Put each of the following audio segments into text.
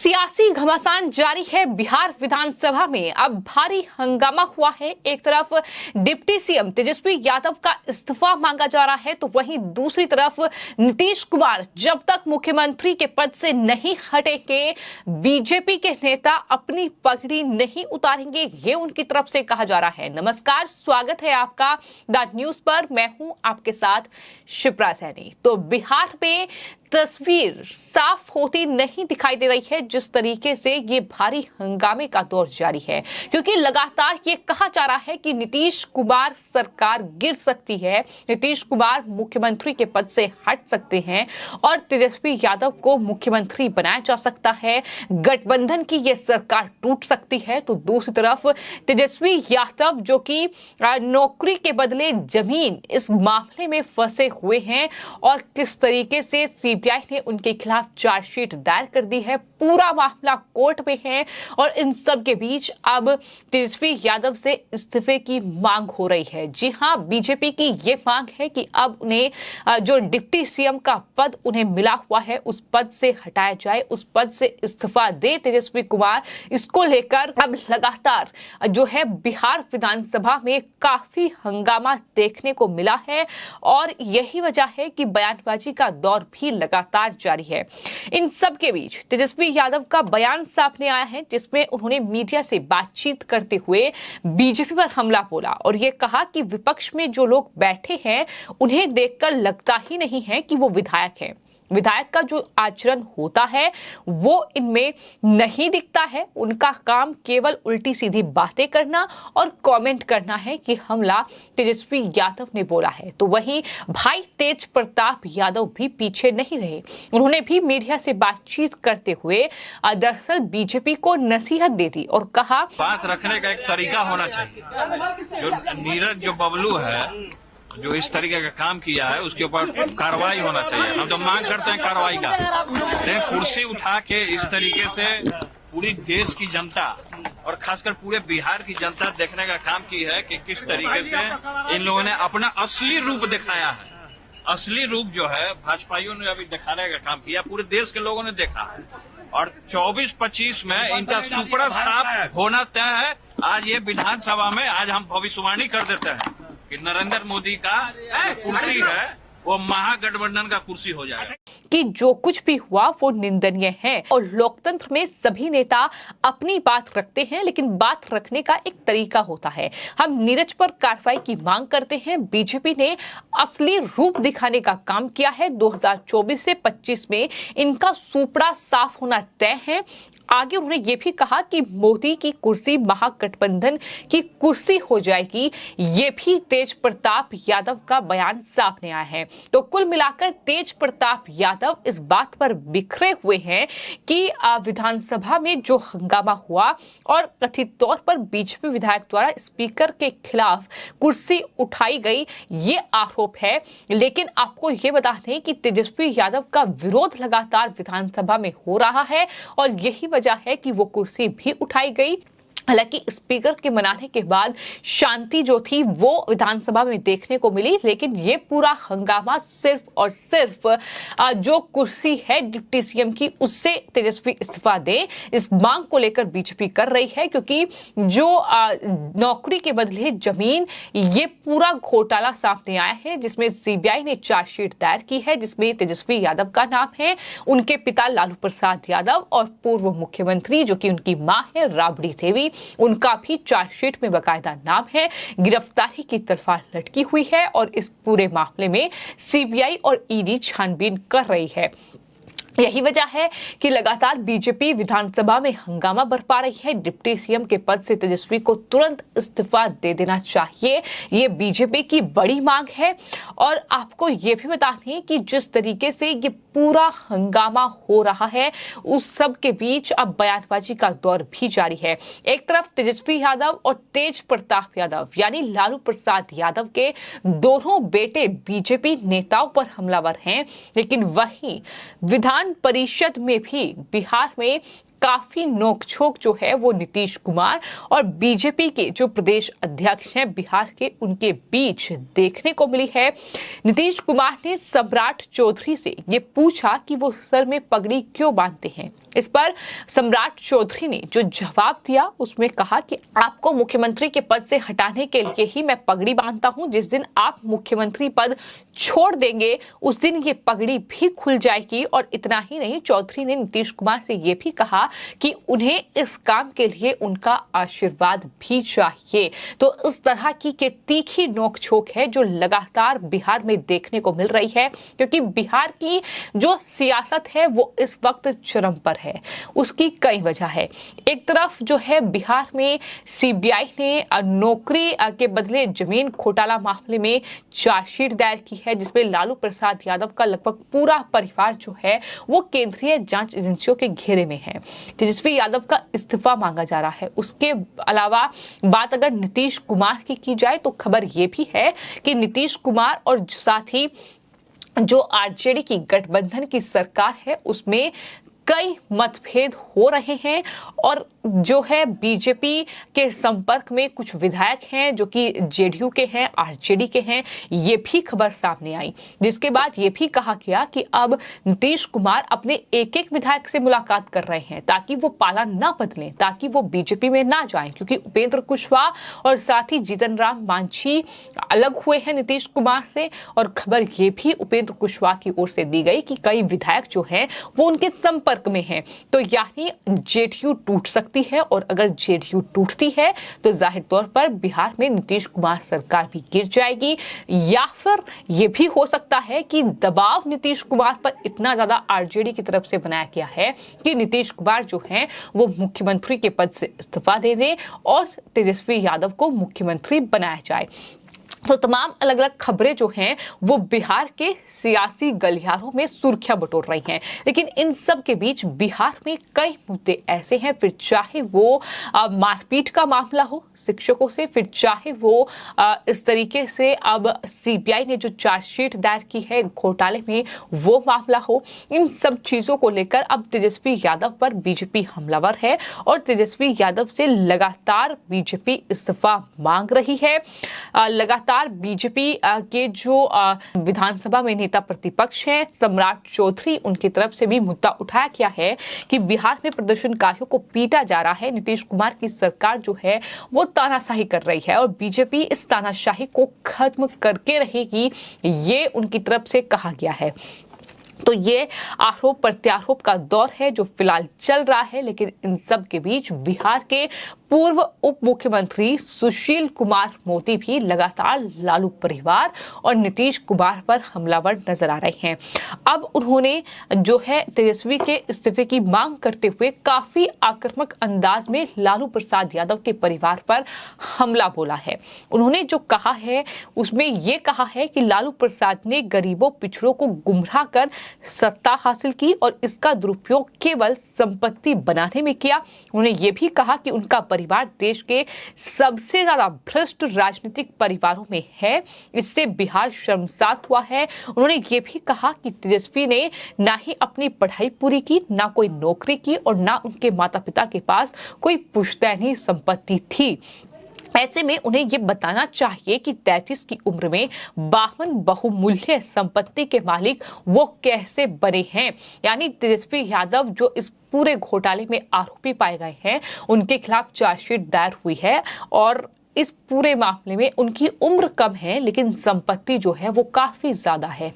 सियासी घमासान जारी है बिहार विधानसभा में। अब भारी हंगामा हुआ है। एक तरफ डिप्टी सीएम तेजस्वी यादव का इस्तीफा मांगा जा रहा है, तो वहीं दूसरी तरफ नीतीश कुमार जब तक मुख्यमंत्री के पद से नहीं हटेंगे, बीजेपी के नेता अपनी पगड़ी नहीं उतारेंगे, ये उनकी तरफ से कहा जा रहा है। नमस्कार, स्वागत है आपका द न्यूज पर। मैं हूं आपके साथ शिप्रा सैनी। तो बिहार में तस्वीर साफ होती नहीं दिखाई दे रही है, जिस तरीके से ये भारी हंगामे का दौर जारी है, क्योंकि लगातार ये कहा जा रहा है कि नीतीश कुमार सरकार गिर सकती है, नीतीश कुमार मुख्यमंत्री के पद से हट सकते हैं और तेजस्वी यादव को मुख्यमंत्री बनाया जा सकता है। गठबंधन की ये सरकार टूट सकती है। तो दूसरी तरफ तेजस्वी यादव जो कि नौकरी के बदले जमीन, इस मामले में फंसे हुए हैं और किस तरीके से सीबीआई ने उनके खिलाफ चार्जशीट दायर कर दी है। पूरा मामला कोर्ट में है और इन सब के बीच अब तेजस्वी यादव से इस्तीफे की मांग हो रही है। जी हां, बीजेपी की ये मांग है कि अब उन्हें जो डिप्टी सीएम का पद उन्हें मिला हुआ है, उस पद से हटाया जाए, उस पद से इस्तीफा दे तेजस्वी कुमार। इसको लेकर अब लगातार जो है बिहार विधानसभा में काफी हंगामा देखने को मिला है और यही वजह है कि बयानबाजी का दौर भी लगातार जारी है। इन सब के बीच तेजस्वी यादव का बयान सामने आया है, जिसमें उन्होंने मीडिया से बातचीत करते हुए बीजेपी पर हमला बोला और ये कहा कि विपक्ष में जो लोग बैठे हैं उन्हें देखकर लगता ही नहीं है कि वो विधायक हैं। विधायक का जो आचरण होता है वो इनमें नहीं दिखता है। उनका काम केवल उल्टी सीधी बातें करना और कमेंट करना है कि हमला तेजस्वी यादव ने बोला है। तो वहीं भाई तेज प्रताप यादव भी पीछे नहीं रहे। उन्होंने भी मीडिया से बातचीत करते हुए दरअसल बीजेपी को नसीहत दे दी और कहा, बात रखने का एक तरीका होना चाहिए। जो नीरज जो बबलू है, जो इस तरीके का काम किया है, उसके ऊपर कार्रवाई होना चाहिए। हम तो मांग करते हैं कार्रवाई का, लेकिन कुर्सी उठा के इस तरीके से पूरी देश की जनता और खासकर पूरे बिहार की जनता देखने का काम की है कि किस तरीके से इन लोगों ने अपना असली रूप दिखाया है। असली रूप जो है भाजपाइयों ने अभी दिखाने का काम किया, पूरे देश के लोगों ने देखा है और 24-25 में इनका सुपड़ा साफ होना तय है। आज ये विधानसभा में आज हम भविष्यवाणी कर देते हैं कि नरेंद्र मोदी का जो कुर्सी है वो महागठबंधन का कुर्सी हो जाएगा। कि जो कुछ भी हुआ वो निंदनीय है और लोकतंत्र में सभी नेता अपनी बात रखते हैं, लेकिन बात रखने का एक तरीका होता है। हम नीरज पर कार्रवाई की मांग करते हैं। बीजेपी ने असली रूप दिखाने का काम किया है। 2024 से 25 में इनका सुपड़ा साफ होना तय है। आगे उन्होंने ये भी कहा कि मोदी की कुर्सी महागठबंधन की कुर्सी हो जाएगी। ये भी तेज प्रताप यादव का बयान सामने आया है। तो कुल मिलाकर तेज प्रताप यादव इस बात पर बिखरे हुए हैं कि विधानसभा में जो हंगामा हुआ और कथित तौर पर बीजेपी विधायक द्वारा स्पीकर के खिलाफ कुर्सी उठाई गई, ये आरोप है। लेकिन आपको ये बता दें कि तेजस्वी यादव का विरोध लगातार विधानसभा में हो रहा है और यही वजह है कि वो कुर्सी भी उठाई गई। हालांकि स्पीकर के मनाने के बाद शांति जो थी वो विधानसभा में देखने को मिली, लेकिन ये पूरा हंगामा सिर्फ और सिर्फ जो कुर्सी है डिप्टी सीएम की, उससे तेजस्वी इस्तीफा दे, इस मांग को लेकर बीजेपी कर रही है। क्योंकि जो नौकरी के बदले जमीन, ये पूरा घोटाला सामने आया है, जिसमें सीबीआई ने चार्जशीट दायर की है, जिसमें तेजस्वी यादव का नाम है, उनके पिता लालू प्रसाद यादव और पूर्व मुख्यमंत्री जो कि उनकी मां है राबड़ी देवी, उनका भी चार्जशीट में बकायदा नाम है। गिरफ्तारी की तलवार लटकी हुई है और इस पूरे मामले में सीबीआई और ईडी छानबीन कर रही है। यही वजह है कि लगातार बीजेपी विधानसभा में हंगामा बरपा रही है। डिप्टी सीएम के पद से तेजस्वी को तुरंत इस्तीफा दे देना चाहिए, ये बीजेपी की बड़ी मांग है। और आपको ये भी बता दें कि जिस तरीके से ये पूरा हंगामा हो रहा है, उस सब के बीच अब बयानबाजी का दौर भी जारी है। एक तरफ तेजस्वी यादव और तेज प्रताप यादव यानी लालू प्रसाद यादव के दोनों बेटे बीजेपी नेताओं पर हमलावर हैं, लेकिन वहीं विधान परिषद में भी बिहार में काफी नोकझोंक जो है वो नीतीश कुमार और बीजेपी के जो प्रदेश अध्यक्ष हैं बिहार के, उनके बीच देखने को मिली है। नीतीश कुमार ने सम्राट चौधरी से ये पूछा कि वो सर में पगड़ी क्यों बांधते हैं। इस पर सम्राट चौधरी ने जो जवाब दिया उसमें कहा कि आपको मुख्यमंत्री के पद से हटाने के लिए ही मैं पगड़ी बांधता हूं। जिस दिन आप मुख्यमंत्री पद छोड़ देंगे उस दिन ये पगड़ी भी खुल जाएगी। और इतना ही नहीं, चौधरी ने नीतीश कुमार से ये भी कहा कि उन्हें इस काम के लिए उनका आशीर्वाद भी चाहिए। तो इस तरह की तीखी नोकझोंक है जो लगातार बिहार में देखने को मिल रही है, क्योंकि बिहार की जो सियासत है वो इस वक्त चरम पर है। उसकी कई वजह है। एक तरफ जो है बिहार में सीबीआई ने नौकरी के बदले जमीन घोटाला मामले में चार्जशीट दायर की है, जिसमें लालू प्रसाद यादव का लगभग पूरा परिवार जो है वो केंद्रीय जांच एजेंसियों के घेरे में है। तेजस्वी यादव का इस्तीफा मांगा जा रहा है। उसके अलावा बात अगर नीतीश कुमार की जाए तो खबर यह भी है कि नीतीश कुमार और साथ ही जो आरजेडी की गठबंधन की सरकार है उसमें कई मतभेद हो रहे हैं। और जो है बीजेपी के संपर्क में कुछ विधायक हैं जो कि जेडीयू के हैं, आरजेडी के हैं, ये भी खबर सामने आई, जिसके बाद ये भी कहा गया कि अब नीतीश कुमार अपने एक एक विधायक से मुलाकात कर रहे हैं ताकि वो पाला ना बदलें, ताकि वो बीजेपी में ना जाएं, क्योंकि उपेंद्र कुशवाहा और साथ ही जीतन राम मांझी अलग हुए हैं नीतीश कुमार से। और खबर ये भी उपेंद्र कुशवाहा की ओर से दी गई कि कई विधायक जो हैं वो उनके संपर्क में हैं। तो यानी जेडीयू टूट सकती है, और अगर जेडीयू टूटती है तो जाहिर तौर पर बिहार में नीतीश कुमार सरकार भी गिर जाएगी। या फिर यह भी हो सकता है कि दबाव नीतीश कुमार पर इतना ज्यादा आरजेडी की तरफ से बनाया गया है कि नीतीश कुमार जो है वो मुख्यमंत्री के पद से इस्तीफा दे दें और तेजस्वी यादव को मुख्यमंत्री बनाया जाए। तो तमाम अलग अलग खबरें जो हैं वो बिहार के सियासी गलियारों में सुर्खियां बटोर रही हैं। लेकिन इन सब के बीच बिहार में कई मुद्दे ऐसे हैं, फिर चाहे वो मारपीट का मामला हो शिक्षकों से, फिर चाहे वो इस तरीके से अब सीबीआई ने जो चार्जशीट दायर की है घोटाले में वो मामला हो, इन सब चीजों को लेकर अब तेजस्वी यादव पर बीजेपी हमलावर है और तेजस्वी यादव से लगातार बीजेपी इस्तीफा मांग रही है। लगातार बीजेपी के जो विधानसभा में नेता प्रतिपक्ष हैं सम्राट चौधरी, उनकी तरफ से भी मुद्दा उठाया गया है कि बिहार में प्रदर्शनकारियों को पीटा जा रहा है। नीतीश कुमार की सरकार जो है वो तानाशाही कर रही है और बीजेपी इस तानाशाही को खत्म करके रहेगी, ये उनकी तरफ से कहा गया है। तो ये आरोप प्रत्यारोप का दौर है जो फिलहाल चल रहा है। लेकिन इन सब के बीच बिहार के पूर्व उप मुख्यमंत्री सुशील कुमार मोदी भी लगातार लालू परिवार और नीतीश कुमार पर हमलावर नजर आ रहे हैं। अब उन्होंने जो है तेजस्वी के इस्तीफे की मांग करते हुए काफी आक्रामक अंदाज में लालू प्रसाद यादव के परिवार पर हमला बोला है। उन्होंने जो कहा है उसमें यह कहा है कि लालू प्रसाद ने गरीबों पिछड़ों को गुमराह कर सत्ता हासिल की और इसका दुरुपयोग केवल संपत्ति बनाने में किया। उन्होंने ये भी कहा कि उनका परिवार देश के सबसे ज्यादा भ्रष्ट राजनीतिक परिवारों में है, इससे बिहार शर्मसार हुआ है। उन्होंने ये भी कहा कि तेजस्वी ने ना ही अपनी पढ़ाई पूरी की, ना कोई नौकरी की और ना उनके माता पिता के पास कोई पुश्तैनी संपत्ति थी। ऐसे में उन्हें ये बताना चाहिए कि 33 की उम्र में 52 बहुमूल्य संपत्ति के मालिक वो कैसे बने हैं। यानी तेजस्वी यादव जो इस पूरे घोटाले में आरोपी पाए गए हैं, उनके खिलाफ चार्जशीट दायर हुई है और इस पूरे मामले में उनकी उम्र कम है लेकिन संपत्ति जो है वो काफी ज्यादा है।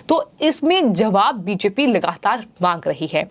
तो इसमें जवाब बीजेपी लगातार मांग रही है।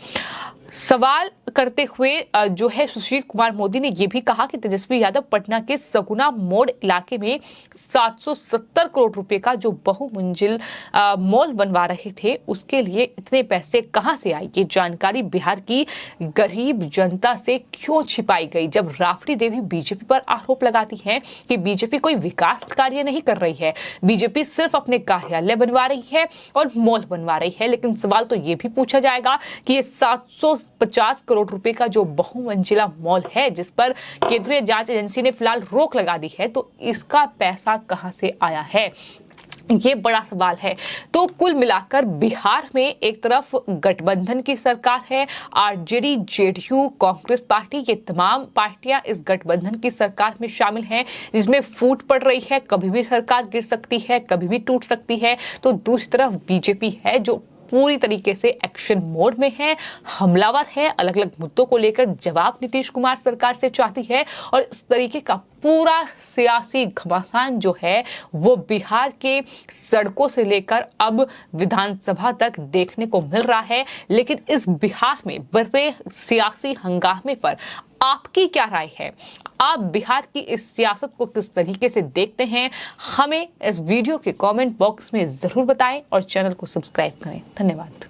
सवाल करते हुए जो है सुशील कुमार मोदी ने यह भी कहा कि तेजस्वी यादव पटना के सगुना मोड़ इलाके में 770 करोड़ रुपए का जो बहुमंजिल मॉल बनवा रहे थे उसके लिए इतने पैसे कहां से आए, ये जानकारी बिहार की गरीब जनता से क्यों छिपाई गई। जब राबड़ी देवी बीजेपी पर आरोप लगाती है कि बीजेपी कोई विकास कार्य नहीं कर रही है, बीजेपी सिर्फ अपने कार्यालय बनवा रही है और मॉल बनवा रही है, लेकिन सवाल तो ये भी पूछा जाएगा कि ये 750 करोड़ रुपए का जो बहुमंजिला मॉल है जिस पर केंद्रीय जांच एजेंसी ने फिलहाल रोक लगा दी है, तो इसका पैसा कहां से आया है, ये बड़ा सवाल है। तो कुल मिलाकर बिहार में एक तरफ गठबंधन की सरकार है, आरजेडी, जेडीयू, कांग्रेस पार्टी, ये तमाम पार्टियां इस गठबंधन की सरकार में शामिल हैं, जिसमें फूट पड़ रही है, कभी भी सरकार गिर सकती है, कभी भी टूट सकती है। तो दूसरी तरफ बीजेपी है जो पूरी तरीके से एक्शन मोड में है, हमलावर है, अलग अलग मुद्दों को लेकर जवाब नीतीश कुमार सरकार से चाहती है और इस तरीके का पूरा सियासी घमासान जो है वो बिहार के सड़कों से लेकर अब विधानसभा तक देखने को मिल रहा है। लेकिन इस बिहार में बढ़ते सियासी हंगामे पर आपकी क्या राय है? आप बिहार की इस सियासत को किस तरीके से देखते हैं? हमें इस वीडियो के कमेंट बॉक्स में जरूर बताएं और चैनल को सब्सक्राइब करें। धन्यवाद।